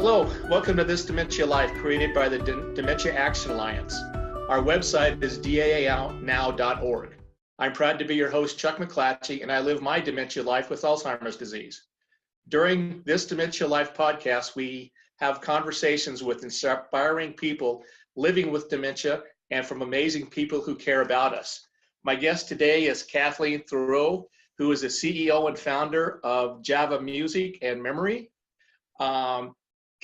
Hello, welcome to This Dementia Life, created by the Dementia Action Alliance. Our website is daanow.org. I'm proud to be your host, Chuck McClatchy, and I live my dementia life with Alzheimer's disease. During this Dementia Life podcast, we have conversations with inspiring people living with dementia and from amazing people who care about us. My guest today is Kristine Theurer, who is the CEO and founder of Java Music and Memory.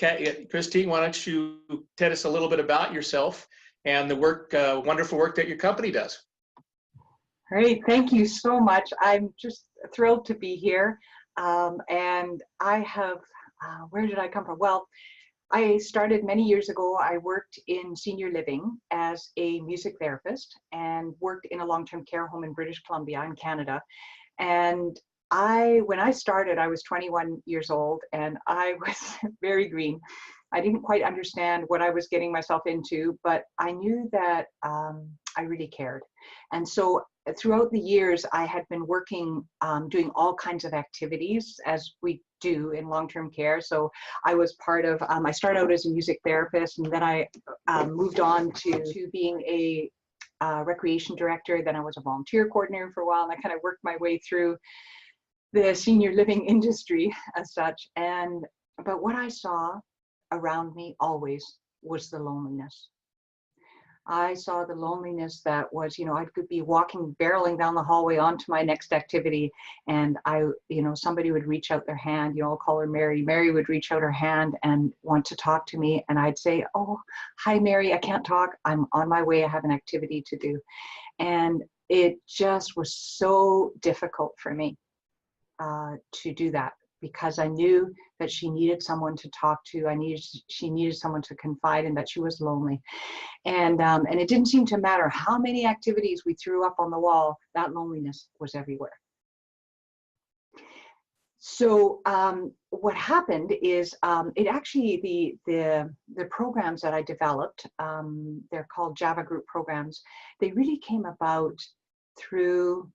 Kristine, why don't you tell us a little bit about yourself and the work, wonderful work that your company does? Great, thank you so much. I'm just thrilled to be here. And I have, where did I come from? Well, I started many years ago. I worked in senior living as a music therapist and worked in a long-term care home in British Columbia in Canada. And when I started, I was 21 years old and I was very green. I didn't quite understand what I was getting myself into, but I knew that I really cared. And so throughout the years, I had been working, doing all kinds of activities as we do in long-term care. So I was part of, I started out as a music therapist, and then I moved on to being a recreation director. Then I was a volunteer coordinator for a while, and I kind of worked my way through the senior living industry as such. But what I saw around me always was the loneliness. I saw the loneliness that was, I could be walking, barreling down the hallway onto my next activity, and somebody would reach out their hand, I'll call her Mary. Mary would reach out her hand and want to talk to me, and I'd say, "Oh, hi Mary, I can't talk. I'm on my way. I have an activity to do." And it just was so difficult for me to do that, because I knew that she needed someone to talk to. She needed someone to confide in, that she was lonely. And it didn't seem to matter how many activities we threw up on the wall, that loneliness was everywhere. So what happened is, it actually, the programs that I developed, they're called Java group programs. They really came about through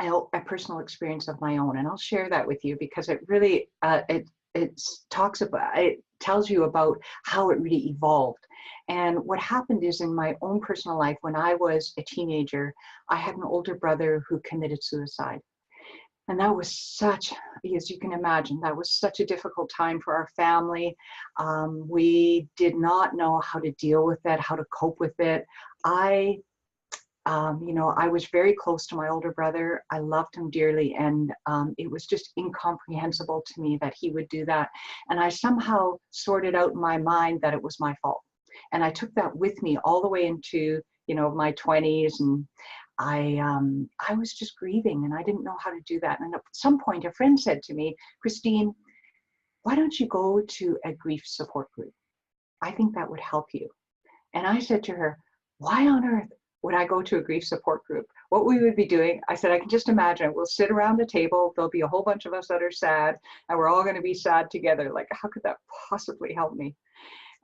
a personal experience of my own, and I'll share that with you, because it really it tells you about how it really evolved. And what happened is, in my own personal life, when I was a teenager, I had an older brother who committed suicide. And that was such, as you can imagine, that was such a difficult time for our family. We did not know how to deal with it, how to cope with it. I was very close to my older brother. I loved him dearly, and it was just incomprehensible to me that he would do that. And I somehow sorted out in my mind that it was my fault. And I took that with me all the way into, my 20s, and I was just grieving, and I didn't know how to do that. And at some point, a friend said to me, "Kristine, why don't you go to a grief support group? I think that would help you." And I said to her, "Why on earth would I go to a grief support group? What we would be doing?" I said, "I can just imagine. We'll sit around a table. There'll be a whole bunch of us that are sad, and we're all going to be sad together. Like, how could that possibly help me?"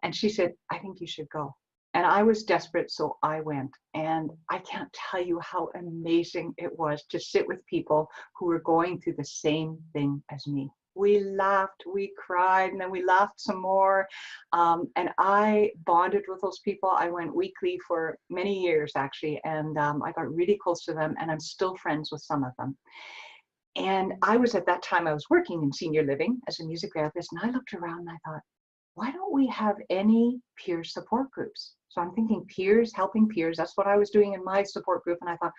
And she said, "I think you should go." And I was desperate, so I went. And I can't tell you how amazing it was to sit with people who were going through the same thing as me. We laughed, we cried, and then we laughed some more. And I bonded with those people. I went weekly for many years, actually, and I got really close to them, and I'm still friends with some of them. And at that time, I was working in senior living as a music therapist, and I looked around and I thought, why don't we have any peer support groups? So I'm thinking peers, helping peers. That's what I was doing in my support group. And I thought,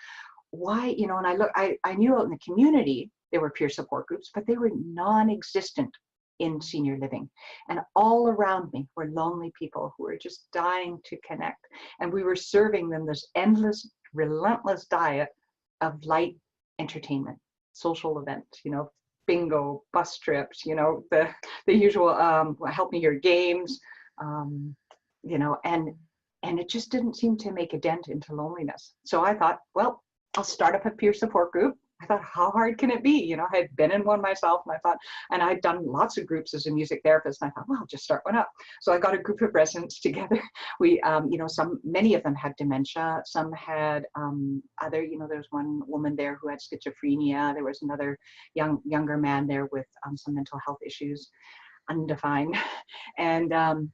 why, and I knew out in the community, there were peer support groups, but they were non-existent in senior living. And all around me were lonely people who were just dying to connect. And we were serving them this endless, relentless diet of light entertainment, social events, bingo, bus trips, the usual help me here games, and it just didn't seem to make a dent into loneliness. So I thought, well, I'll start up a peer support group. I thought, how hard can it be? I had been in one myself, and I thought, and I'd done lots of groups as a music therapist, and I thought, well, I'll just start one up. So I got a group of residents together. We, many of them had dementia. Some had there was one woman there who had schizophrenia. There was another younger man there with some mental health issues. undefined. And so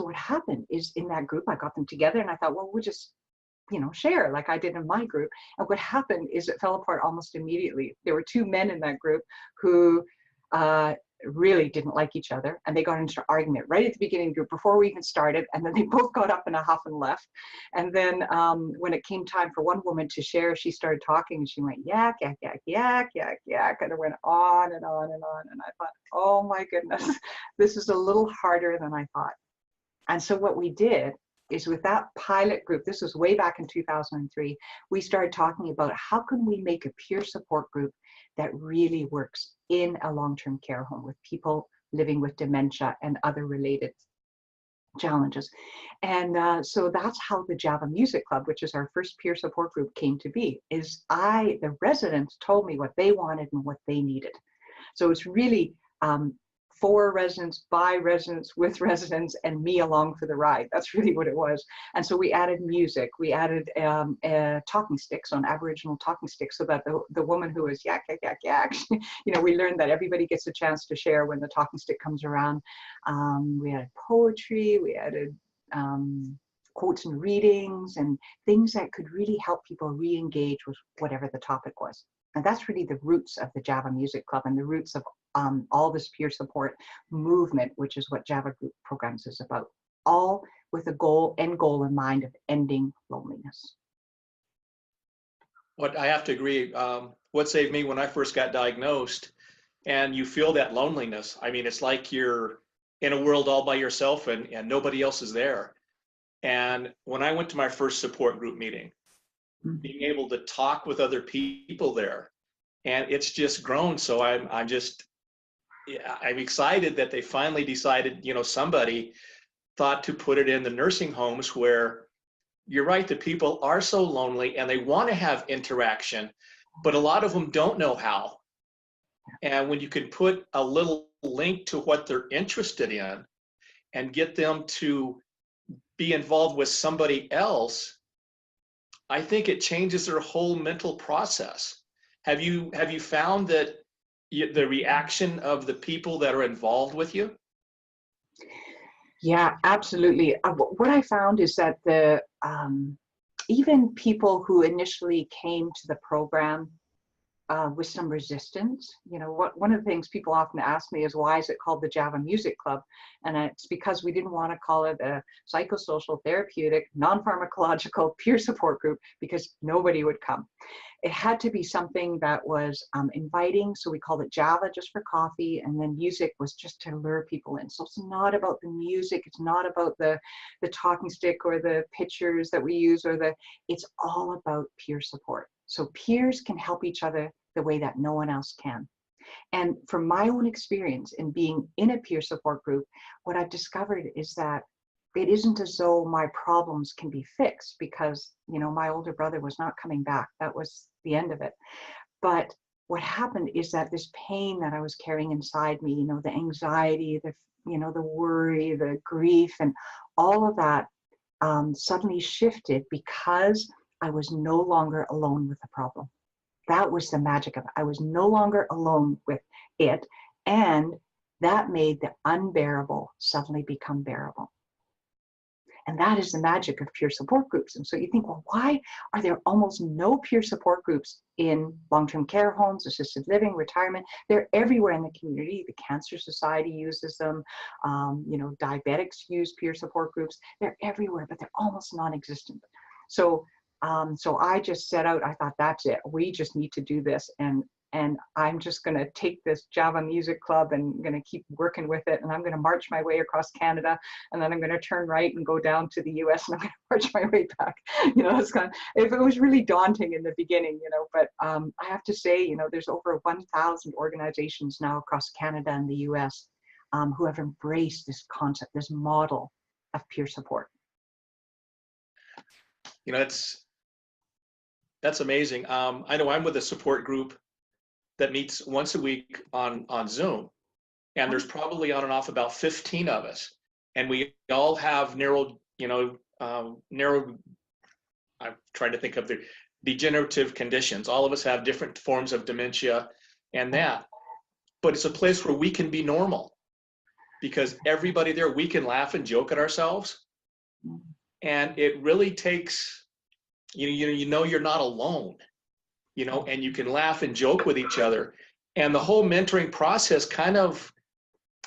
what happened is in that group, I got them together and I thought, well, we'll just, share like I did in my group. And what happened is it fell apart almost immediately. There were two men in that group who really didn't like each other, and they got into an argument right at the beginning of the group before we even started, and then they both got up in a huff and left. And then when it came time for one woman to share, she started talking and she went yak, yak, yak, yak, yak, yak, and it went on and on and on. And I thought, oh my goodness, this is a little harder than I thought. And so what we did is with that pilot group, this was way back in 2003, we started talking about how can we make a peer support group that really works in a long-term care home with people living with dementia and other related challenges. And so that's how the Java Music Club, which is our first peer support group, came to be. The residents told me what they wanted and what they needed. So it's really for residents, by residents, with residents, and me along for the ride. That's really what it was. And so we added music. We added talking sticks, on Aboriginal talking sticks, so that the woman who was yak, yak, yak, yak, we learned that everybody gets a chance to share when the talking stick comes around. We added poetry. We added quotes and readings and things that could really help people re-engage with whatever the topic was. And that's really the roots of the Java Music Club and the roots of all this peer support movement, which is what Java Group Programs is about, all with a end goal in mind of ending loneliness. What I have to agree, what saved me when I first got diagnosed, and you feel that loneliness. I mean, it's like you're in a world all by yourself and nobody else is there. And when I went to my first support group meeting, being able to talk with other people there, and it's just grown. So I'm excited that they finally decided, somebody thought to put it in the nursing homes, where you're right, the people are so lonely and they want to have interaction, but a lot of them don't know how. And when you can put a little link to what they're interested in and get them to be involved with somebody else, I think it changes their whole mental process. Have you found that the reaction of the people that are involved with you? Yeah, absolutely. What I found is that even people who initially came to the program with some resistance, one of the things people often ask me is, why is it called the Java Music Club? And it's because we didn't want to call it a psychosocial, therapeutic, non-pharmacological peer support group, because nobody would come. It had to be something that was inviting, so we called it Java, just for coffee, and then music was just to lure people in. So it's not about the music, it's not about the talking stick or the pictures that we use, it's all about peer support. So peers can help each other the way that no one else can. And from my own experience in being in a peer support group, what I've discovered is that it isn't as though my problems can be fixed, because, my older brother was not coming back. That was the end of it. But what happened is that this pain that I was carrying inside me, the anxiety, the worry, the grief, and all of that suddenly shifted because I was no longer alone with the problem. That was the magic of it. I was no longer alone with it, and that made the unbearable suddenly become bearable. And that is the magic of peer support groups. And so you think, well, why are there almost no peer support groups in long-term care homes, assisted living, retirement? They're everywhere in the community. The Cancer Society uses them. Diabetics use peer support groups. They're everywhere, but they're almost non-existent. So I just set out, I thought, that's it. We just need to do this. And I'm just going to take this Java Music Club and going to keep working with it. And I'm going to march my way across Canada. And then I'm going to turn right and go down to the US, and I'm going to march my way back. It was really daunting in the beginning, but I have to say, there's over 1,000 organizations now across Canada and the US who have embraced this concept, this model of peer support. That's amazing. I know I'm with a support group that meets once a week on Zoom, and there's probably on and off about 15 of us, and we all have I'm trying to think of the degenerative conditions. All of us have different forms of dementia and that. but it's a place where we can be normal, because everybody there, we can laugh and joke at ourselves. And it really takes, you know you're not alone, and you can laugh and joke with each other. And the whole mentoring process kind of,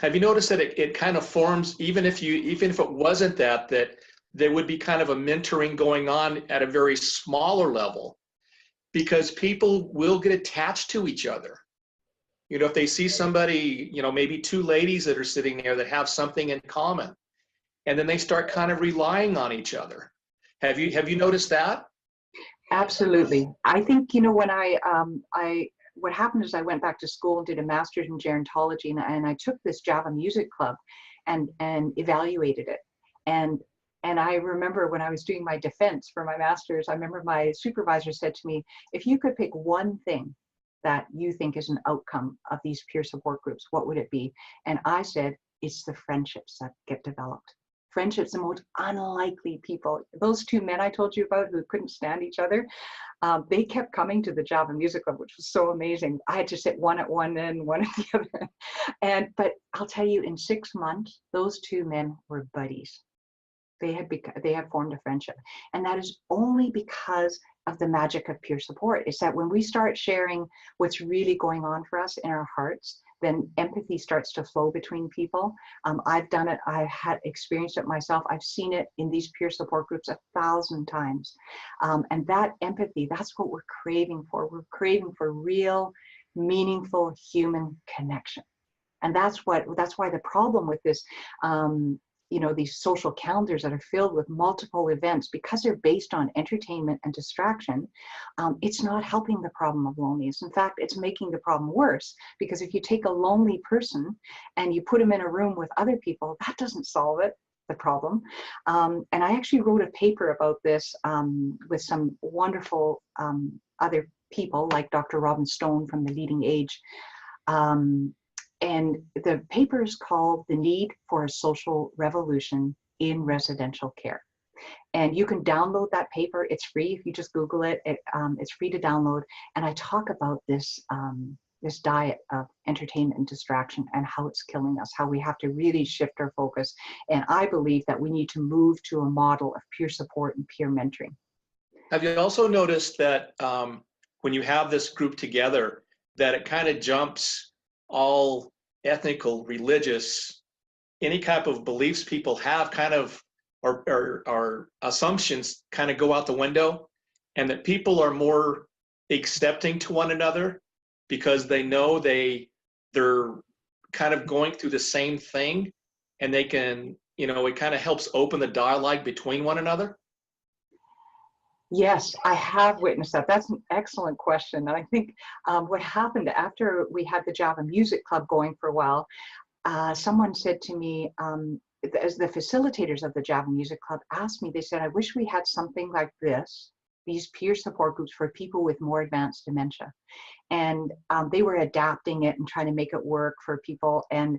have you noticed that it kind of forms, even if it wasn't that there would be kind of a mentoring going on at a very smaller level, because people will get attached to each other. If they see somebody, maybe two ladies that are sitting there that have something in common, and then they start kind of relying on each other. Have you noticed that? Absolutely. I think, when what happened is I went back to school and did a master's in gerontology, and I took this Java music club and evaluated it. And I remember when I was doing my defense for my master's, I remember my supervisor said to me, if you could pick one thing that you think is an outcome of these peer support groups, what would it be? And I said, it's the friendships that get developed. Friendships, the most unlikely people. Those two men I told you about who couldn't stand each other, they kept coming to the Java Music Club, which was so amazing. I had to sit one at one end, one at the other. But I'll tell you, in 6 months, those two men were buddies. They had formed a friendship. And that is only because of the magic of peer support. It's that when we start sharing what's really going on for us in our hearts, then empathy starts to flow between people. I've done it. I had experienced it myself. I've seen it in these peer support groups 1,000 times. And that empathy, that's what we're craving for. We're craving for real, meaningful human connection. And that's why the problem with this, these social calendars that are filled with multiple events, because they're based on entertainment and distraction, it's not helping the problem of loneliness. In fact, it's making the problem worse, because if you take a lonely person and you put them in a room with other people, that doesn't solve the problem. And I actually wrote a paper about this with some wonderful other people, like Dr. Robin Stone from the Leading Age. And the paper is called The Need for a Social Revolution in Residential Care. And you can download that paper. It's free. If you just Google it, it's free to download. And I talk about this, this diet of entertainment and distraction and how it's killing us, how we have to really shift our focus. And I believe that we need to move to a model of peer support and peer mentoring. Have you also noticed that when you have this group together, that it kind of jumps all ethnical, religious, any type of beliefs people have kind of, or assumptions kind of go out the window, and that people are more accepting to one another because they know they're kind of going through the same thing, and they can, it kind of helps open the dialogue between one another? Yes, I have witnessed that. That's an excellent question. And I think what happened after we had the Java Music Club going for a while, someone said to me, as the facilitators of the Java Music Club asked me, they said, I wish we had something like this, these peer support groups for people with more advanced dementia. And they were adapting it and trying to make it work for people. And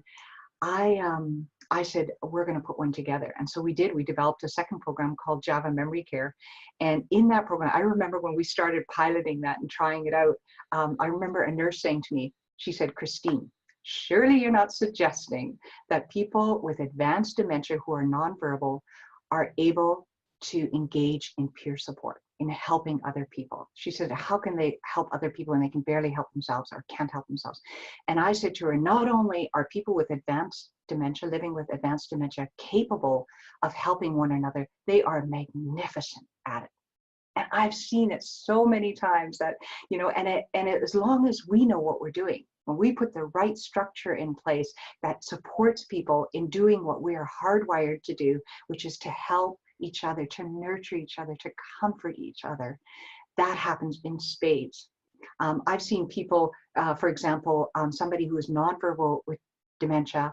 I said, we're going to put one together. And so we did. We developed a second program called Java Memory Care. And in that program, I remember when we started piloting that and trying it out, I remember a nurse saying to me, she said, Kristine, surely you're not suggesting that people with advanced dementia who are nonverbal are able to engage in peer support, in helping other people. She said, how can they help other people when they can barely help themselves or can't help themselves? And I said to her, not only are people with advanced dementia, living with advanced dementia, capable of helping one another, they are magnificent at it. And I've seen it so many times that, as long as we know what we're doing, when we put the right structure in place that supports people in doing what we are hardwired to do, which is to help each other, to nurture each other, to comfort each other, that happens in spades. I've seen people, for example, somebody who is nonverbal with dementia,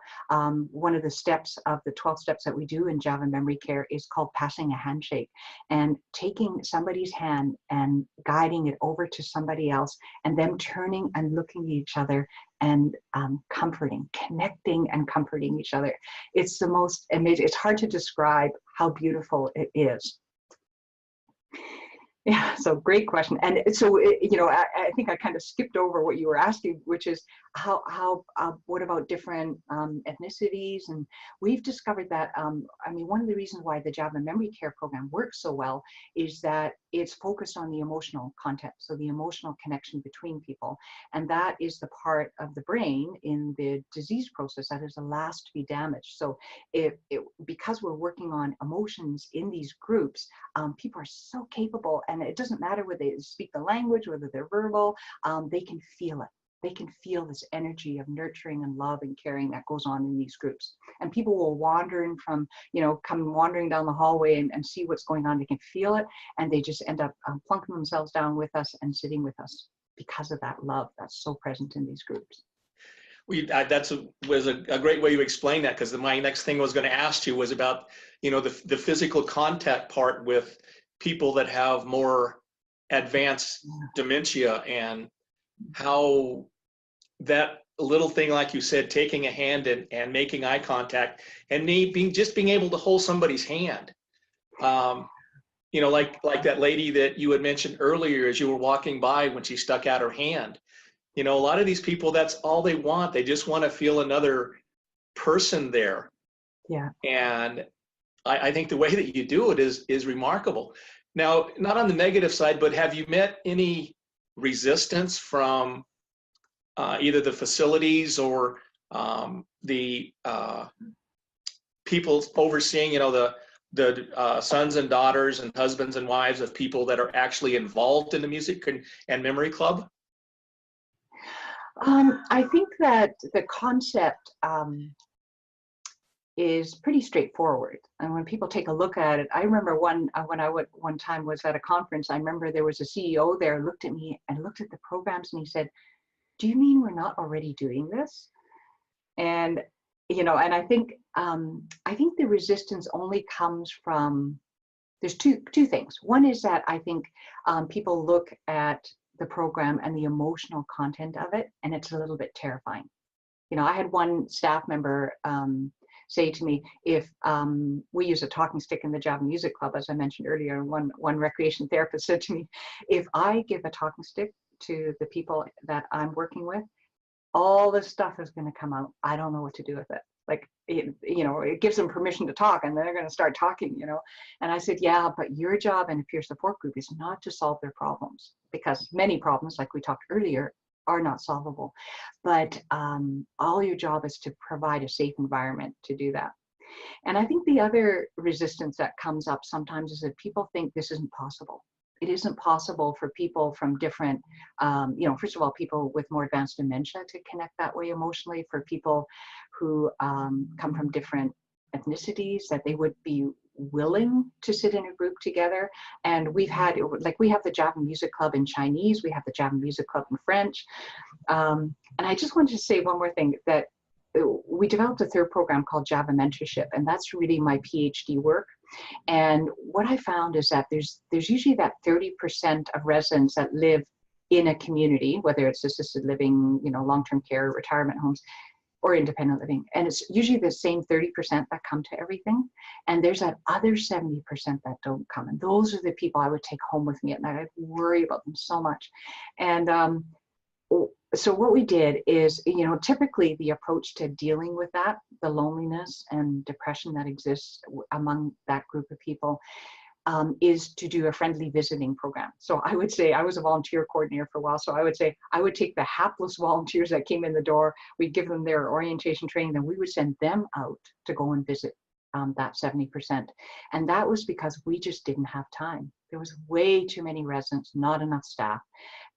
one of the steps of the 12 steps that we do in Java Memory Care is called passing a handshake, and taking somebody's hand and guiding it over to somebody else, and them turning and looking at each other and connecting and comforting each other. It's the most amazing. It's hard to describe how beautiful it is. Yeah, so great question. And so, I think I kind of skipped over what you were asking, which is what about different ethnicities? And we've discovered that, one of the reasons why the Java Memory Care program works so well is that it's focused on the emotional content, so the emotional connection between people. And that is the part of the brain in the disease process that is the last to be damaged. So because we're working on emotions in these groups, people are so capable, and it doesn't matter whether they speak the language, whether they're verbal, they can feel it. They can feel this energy of nurturing and love and caring that goes on in these groups. And people will wander in from, come wandering down the hallway and see what's going on. They can feel it, and they just end up plunking themselves down with us and sitting with us because of that love that's so present in these groups. That was a great way you explained that, because my next thing I was going to ask you was about, the physical contact part with people that have more advanced dementia, and how that little thing, like you said, taking a hand and making eye contact, and being able to hold somebody's hand. Like that lady that you had mentioned earlier as you were walking by when she stuck out her hand. A lot of these people, that's all they want. They just want to feel another person there. Yeah. And I think the way that you do it is remarkable. Now, not on the negative side, but have you met any resistance from either the facilities or the people overseeing, the sons and daughters and husbands and wives of people that are actually involved in the music and memory club? I think that the concept is pretty straightforward. And when people take a look at it, I remember one time was at a conference. I remember there was a CEO there, looked at me and looked at the programs, and he said, "Do you mean we're not already doing this?" And and I think the resistance only comes from, there's two things. One is that I think people look at the program and the emotional content of it, and it's a little bit terrifying. I had one staff member say to me, if we use a talking stick in the Java Music Club, as I mentioned earlier, one recreation therapist said to me, if I give a talking stick to the people that I'm working with, all this stuff is going to come out. I don't know what to do with it. Like, it gives them permission to talk, and they're going to start talking, And I said, yeah, but your job in a peer support group is not to solve their problems, because many problems, like we talked earlier, are not solvable. But all your job is to provide a safe environment to do that. And I think the other resistance that comes up sometimes is that people think this isn't possible. It isn't possible for people from different, first of all, people with more advanced dementia to connect that way emotionally, for people who come from different ethnicities, that they would be willing to sit in a group together. And we have the Java Music Club in Chinese, we have the Java Music Club in French. And I just wanted to say one more thing, that we developed a third program called Java Mentorship, and that's really my PhD work. And what I found is that there's usually that 30% of residents that live in a community, whether it's assisted living, long-term care, retirement homes, or independent living. And it's usually the same 30% that come to everything. And there's that other 70% that don't come. And those are the people I would take home with me at night. I'd worry about them so much. And so what we did is, typically the approach to dealing with that, the loneliness and depression that exists among that group of people, is to do a friendly visiting program. So I would say, I was a volunteer coordinator for a while, so I would say I would take the hapless volunteers that came in the door, we'd give them their orientation training, then we would send them out to go and visit that 70%. And that was because we just didn't have time. There was way too many residents, not enough staff.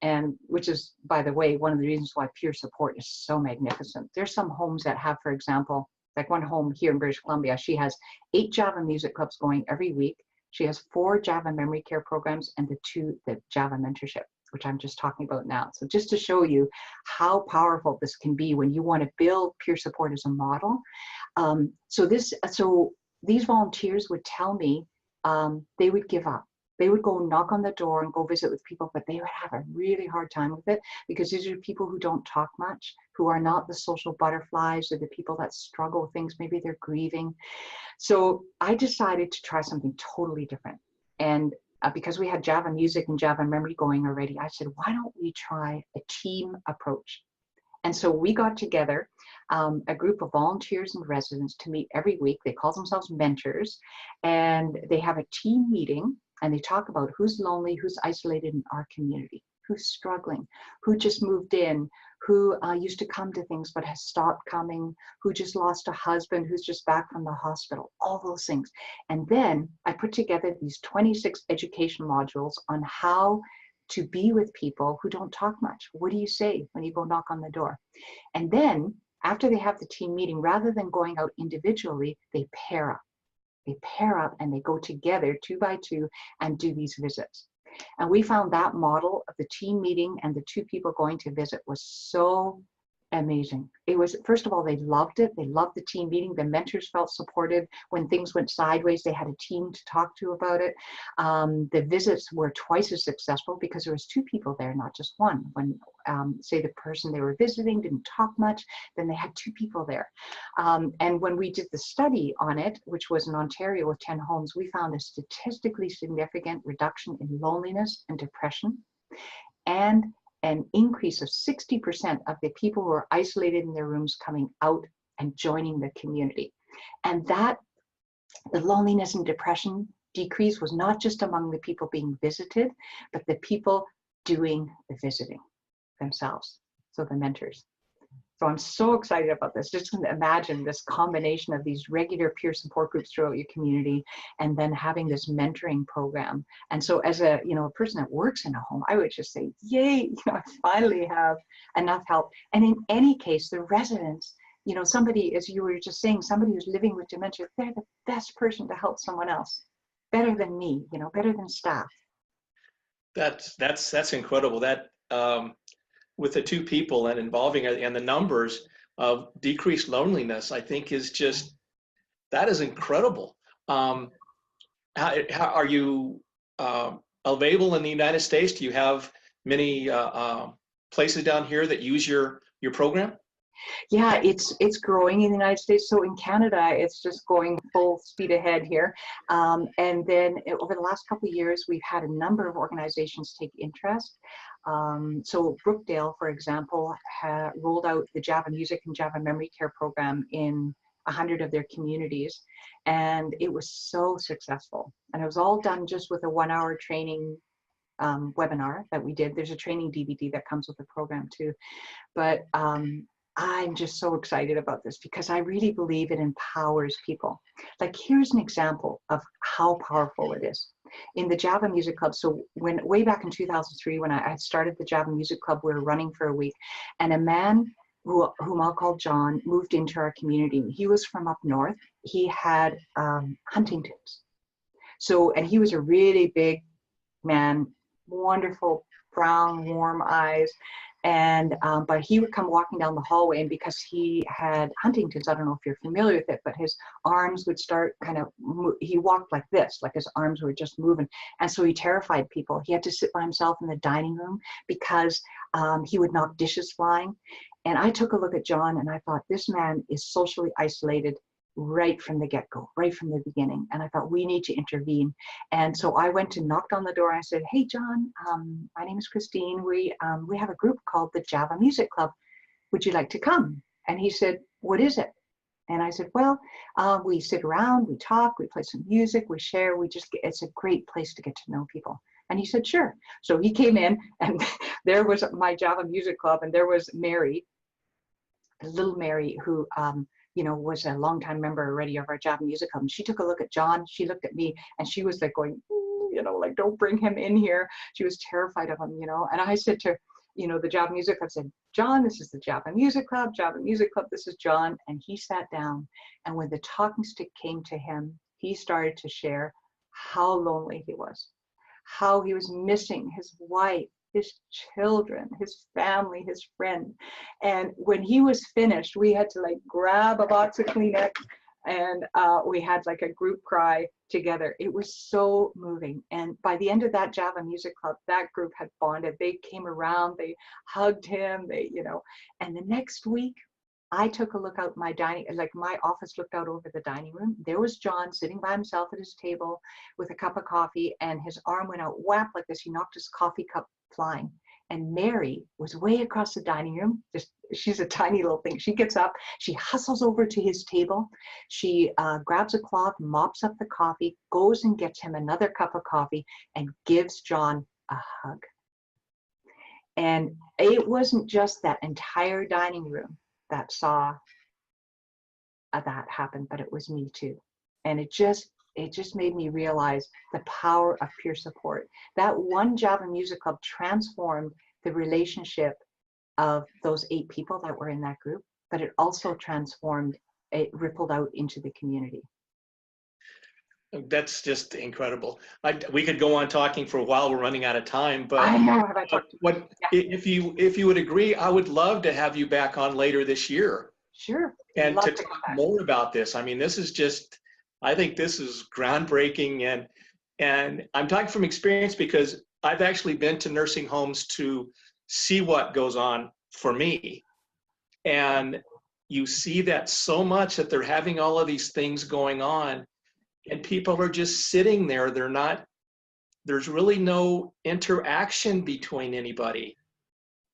And which is, by the way, one of the reasons why peer support is so magnificent. There's some homes that have, for example, like one home here in British Columbia, she has 8 Java music clubs going every week. She has 4 Java memory care programs and the Java mentorship, which I'm just talking about now. So just to show you how powerful this can be when you want to build peer support as a model. So these volunteers would tell me they would give up. They would go knock on the door and go visit with people, but they would have a really hard time with it, because these are people who don't talk much, who are not the social butterflies, or the people that struggle with things. Maybe they're grieving. So I decided to try something totally different. And because we had Java music and Java memory going already, I said, why don't we try a team approach? And so we got together a group of volunteers and residents to meet every week. They call themselves mentors, and they have a team meeting, and they talk about who's lonely, who's isolated in our community, who's struggling, who just moved in, who used to come to things but has stopped coming, who just lost a husband, who's just back from the hospital, all those things. And then I put together these 26 education modules on how to be with people who don't talk much. What do you say when you go knock on the door? And then after they have the team meeting, rather than going out individually, they pair up. They pair up and they go together 2 by 2 and do these visits. And we found that model of the team meeting and the 2 people going to visit was so amazing. It was, first of all, they loved it. They loved the team meeting. The mentors felt supported. When things went sideways, they had a team to talk to about it. The visits were twice as successful because there was 2 people there, not just one. When, say, the person they were visiting didn't talk much, then they had 2 people there. And when we did the study on it, which was in Ontario with 10 homes, we found a statistically significant reduction in loneliness and depression, and an increase of 60% of the people who are isolated in their rooms coming out and joining the community. And that, the loneliness and depression decrease was not just among the people being visited, but the people doing the visiting themselves, so the mentors. So I'm so excited about this. Just imagine this combination of these regular peer support groups throughout your community, and then having this mentoring program. And so as a, a person that works in a home, I would just say, yay, I finally have enough help. And in any case, the residents, somebody, as you were just saying, somebody who's living with dementia, they're the best person to help someone else, better than me, better than staff. That's incredible. That with the 2 people and involving and the numbers of decreased loneliness, I think that is incredible. How are you available in the United States? Do you have many places down here that use your program? Yeah, it's growing in the United States. So in Canada, it's just going full speed ahead here. And then over the last couple of years, we've had a number of organizations take interest. So Brookdale, for example, rolled out the Java Music and Java Memory Care program in 100 of their communities. And it was so successful. And it was all done just with a 1-hour training webinar that we did. There's a training DVD that comes with the program too. But I'm just so excited about this because I really believe it empowers people. Like, here's an example of how powerful it is. In the Java Music Club, so way back in 2003, when I started the Java Music Club, we were running for a week, and a man whom I'll call John moved into our community. He was from up north. He had Huntington's. So, and he was a really big man, wonderful brown, warm eyes. And but he would come walking down the hallway, and because he had Huntington's, I don't know if you're familiar with it, but his arms would start he walked like this, like his arms were just moving. And so he terrified people. He had to sit by himself in the dining room because he would knock dishes flying. And I took a look at John and I thought, this man is socially isolated right from the get-go, right from the beginning. And I thought, we need to intervene. And so I went and knocked on the door. I said, hey, John, my name is Kristine. We have a group called the Java Music Club. Would you like to come? And he said, what is it? And I said, well, we sit around, we talk, we play some music, we share, it's a great place to get to know people. And he said, sure. So he came in, and there was my Java Music Club, and there was Mary, little Mary, who was a longtime member already of our Java Music Club. And she took a look at John, she looked at me, and she was like going, like, don't bring him in here. She was terrified of him, And I said to, the Java Music Club, said, John, this is the Java Music Club, this is John. And he sat down, and when the talking stick came to him, he started to share how lonely he was, how he was missing his wife, his children, his family, his friend. And when he was finished, we had to grab a box of Kleenex, and we had a group cry together. It was so moving. And by the end of that Java Music Club, that group had bonded. They came around, they hugged him, and the next week, I took a look out my my office looked out over the dining room. There was John sitting by himself at his table with a cup of coffee, and his arm went out whap like this. He knocked his coffee cup flying. And Mary was way across the dining room. She's a tiny little thing. She gets up, she hustles over to his table. She grabs a cloth, mops up the coffee, goes and gets him another cup of coffee, and gives John a hug. And it wasn't just that entire dining room that saw that happen, but it was me too. And it just made me realize the power of peer support. That one Javelin Music Club transformed the relationship of those 8 people that were in that group, but it also it rippled out into the community. That's just incredible. We could go on talking for a while. We're running out of time, but I know. Have I talked to what if you would agree? I would love to have you back on later this year. Sure. And to talk more about this. I mean, I think this is groundbreaking, and I'm talking from experience because I've actually been to nursing homes to see what goes on for me, and you see that so much that they're having all of these things going on. And people are just sitting there. There's really no interaction between anybody.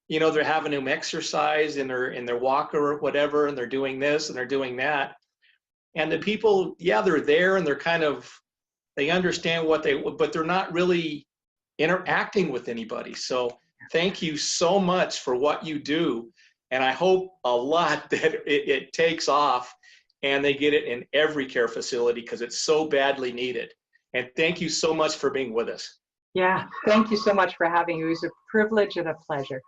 You know, they're having them exercise in their walker or whatever, and they're doing this and they're doing that. And the people, yeah, they're there and they understand but they're not really interacting with anybody. So thank you so much for what you do. And I hope a lot that it takes off and they get it in every care facility because it's so badly needed. And thank you so much for being with us. Yeah, thank you so much for having me. It was a privilege and a pleasure.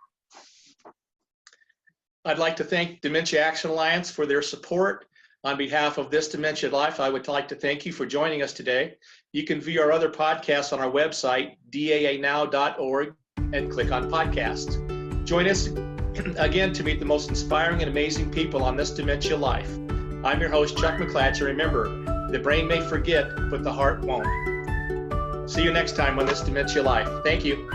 I'd like to thank Dementia Action Alliance for their support. On behalf of This Dementia Life, I would like to thank you for joining us today. You can view our other podcasts on our website, daanow.org, and click on podcasts. Join us again to meet the most inspiring and amazing people on This Dementia Life. I'm your host, Chuck McClatchy. Remember, the brain may forget, but the heart won't. See you next time on This Dementia Life. Thank you.